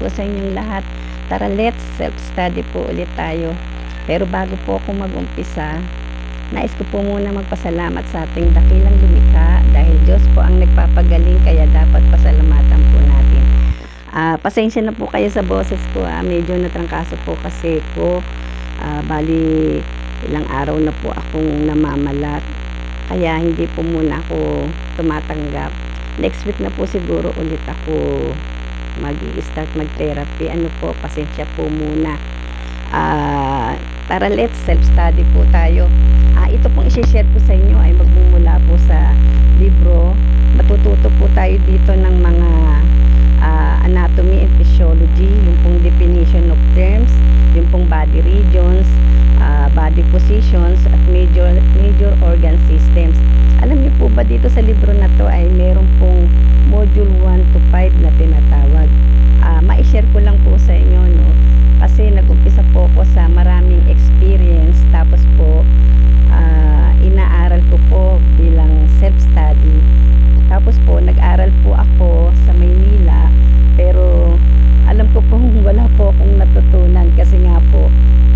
po sa inyong lahat. Tara, let's self-study po ulit tayo. Pero bago po ako mag-umpisa, nais ko po muna magpasalamat sa ating dakilang lumikha dahil Diyos po ang nagpapagaling, kaya dapat pasalamatan po natin. Pasensya na po kayo sa boses ko. Medyo natrangkaso po kasi ko. Bali, ilang araw na po akong namamalat. Kaya hindi po muna ako tumatanggap. Next week na po siguro ulit ako mag-start mag-therapy. Pasensya po muna. Tara, let's self-study po tayo. Ito pong isi-share ko sa inyo ay magmumula po sa libro. Matututo po tayo dito ng mga anatomy and physiology, yung pong definition of terms, yung pong body regions, body positions, at major organ systems. Alam niyo po ba dito sa libro na to ay meron pong module 1 to 5 na tinatawag. Ma-share ko lang po sa inyo, no? Kasi nag-umpisa po ako sa maraming experience, tapos po inaaral ko po bilang self-study. Tapos po nag-aral po ako sa Maynila, pero alam ko pong wala po akong natutunan kasi nga po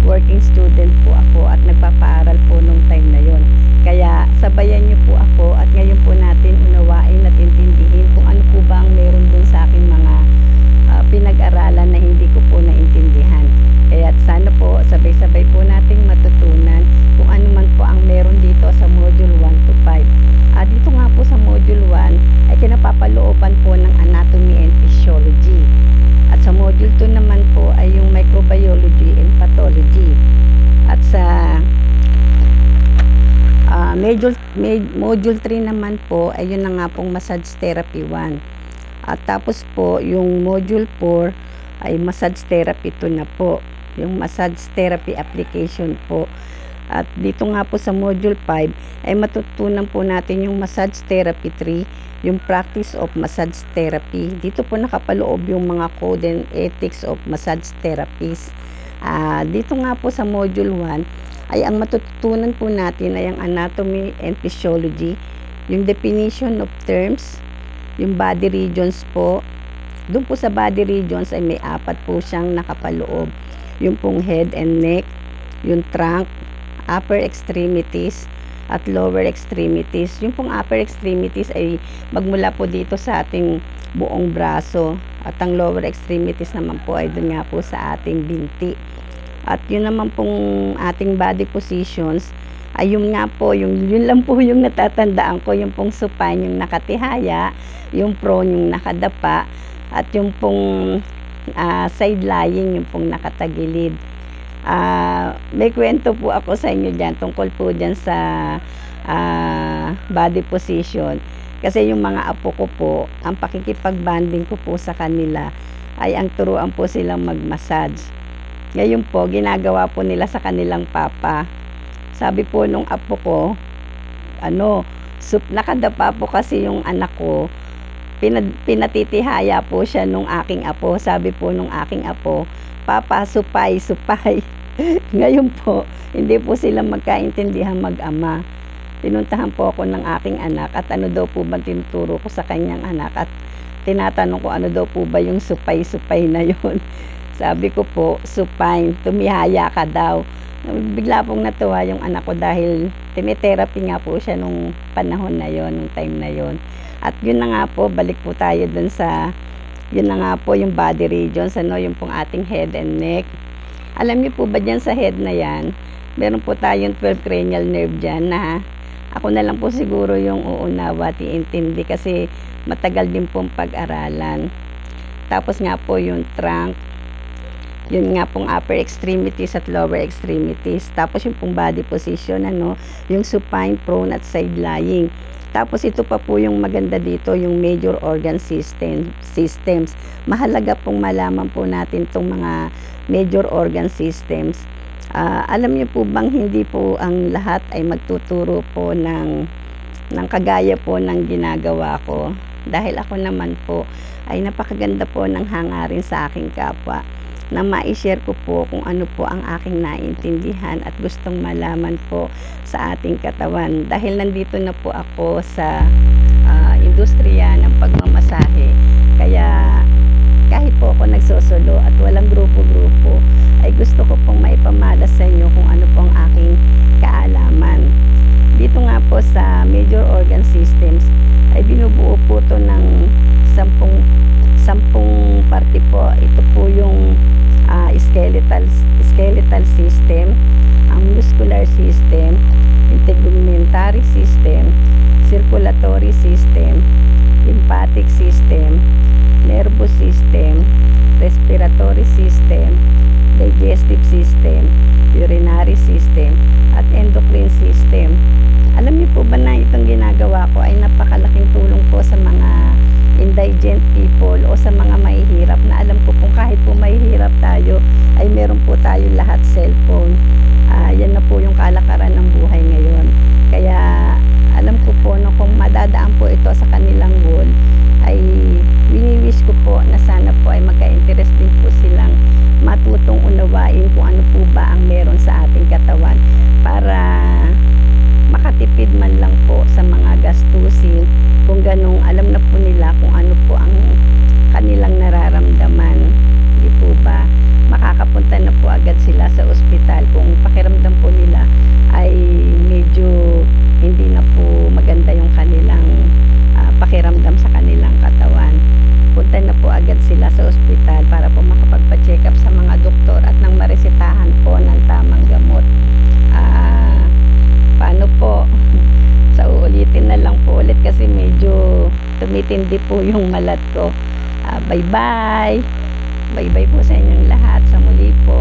working student po ako at nagpapaaral po nung time na yon. Kaya sabayan niyo po ako at ngayon po natin unawain at intindihin kung ano po ba ang meron dun sa aking mga pinag-aralan na hindi ko po naintindihan. Kaya sana po sabay-sabay po nating matutunan kung ano man po ang meron dito sa module 1 to 5. Dito nga po sa module 1 ay kinapapalooban po ng anatomy and physiology. At sa module 2 naman po ay yung microbiology and pathology. At sa module 3 naman po ay yun na nga pong massage therapy 1. At tapos po yung module 4 ay massage therapy 2 na po, yung massage therapy application po. At dito nga po sa module 5 ay matutunan po natin yung massage therapy 3, yung practice of massage therapy. Dito po nakapaloob yung mga code and ethics of massage therapies. Dito nga po sa module 1 ay ang matutunan po natin ay ang anatomy and physiology, yung definition of terms, yung body regions po. Doon po sa body regions ay may 4 po siyang nakapaloob. Yung pong head and neck, yung trunk, upper extremities, at lower extremities. Yung pong upper extremities ay magmula po dito sa ating buong braso. At ang lower extremities naman po ay doon nga po sa ating binti. At yun naman pong ating body positions ay yun nga po, yun lang po yung natatandaan ko, yung pong supine, yung nakatihaya, yung prone, yung nakadapa, at yung pong side lying, yung pong nakatagilid. May kwento po ako sa inyo dyan tungkol po dyan sa body position. Kasi yung mga apo ko po, ang pakikipag-banding ko po sa kanila ay ang turuan po silang mag-massage. Ngayon po, ginagawa po nila sa kanilang papa. Sabi po nung apo ko, nakadapa po kasi yung anak ko, pinatitihaya po siya nung aking apo. Sabi po nung aking apo, "Papa, supay." Ngayon po, hindi po sila magkaintindihan mag-ama. Pinuntahan po ako ng aking anak at ano daw po ba tinuturo ko sa kanyang anak at tinatanong ko ano daw po ba yung supay na yun. Sabi ko po, supine, tumihaya ka daw. Bigla pong natuwa yung anak ko dahil tinitherapy nga po siya nung panahon na yon, nung time na yon. At yun na nga po, balik po tayo dun sa, yun na nga po yung body regions, yung pong ating head and neck. Alam niyo po ba dyan sa head na yan, meron po tayong 12 cranial nerve dyan na ako na lang po siguro yung uunawa at iintindi kasi matagal din pong pag-aralan. Tapos nga po yung trunk, yun nga pong upper extremities at lower extremities. Tapos yung pong body position, yung supine, prone at side lying. Tapos ito pa po yung maganda dito, yung major organ systems. Mahalaga pong malaman po natin itong mga major organ systems. Alam niyo po bang hindi po ang lahat ay magtuturo po ng kagaya po ng ginagawa ko. Dahil ako naman po ay napakaganda po ng hangarin sa aking kapwa na ma-share ko po kung ano po ang aking naintindihan at gustong malaman po sa ating katawan. Dahil nandito na po ako sa industriya ng pagmamasahe, kaya kahit po ako nagsosolong organ systems, ay binubuo po to ng sampung parte po. Ito po yung skeletal system, ang muscular system, integumentary system, circulatory system, lymphatic system, nervous system, respiratory system, digestive system, urinary system, at endocrine system. Alam niyo po ba na itong ginagawa ko ay napakalaking tulong po sa mga indigent people o sa mga mahihirap, na alam ko kung kahit po mahihirap tayo ay meron po tayo lahat cellphone. Yan na po yung kalakaran ng buhay ngayon. Kaya alam ko po no, kung madadaan po ito sa kanilang wall, ay wini-wish ko po na sana po ay magka-interest din po silang matutong unawain kung ano po ba ang meron sa ating katawan, para makatipid man lang po sa mga gastusin. Kung ganong alam na po nila kung ano po ang kanilang nararamdaman, di po ba, makakapunta na po agad sila sa ospital kung pakiramdam po nila ay medyo hindi na po maganda yung kanilang pakiramdam sa kanilang katawan. Punta na po agad sila sa ospital para po makapagpa-check up sa mga doktor at nang maresetahan po ng tamang gamot. Paano po? Sa uulitin na lang po ulit kasi medyo tumitindi po yung malat ko. Bye-bye! Bye-bye po sa inyong lahat. Sa muli po.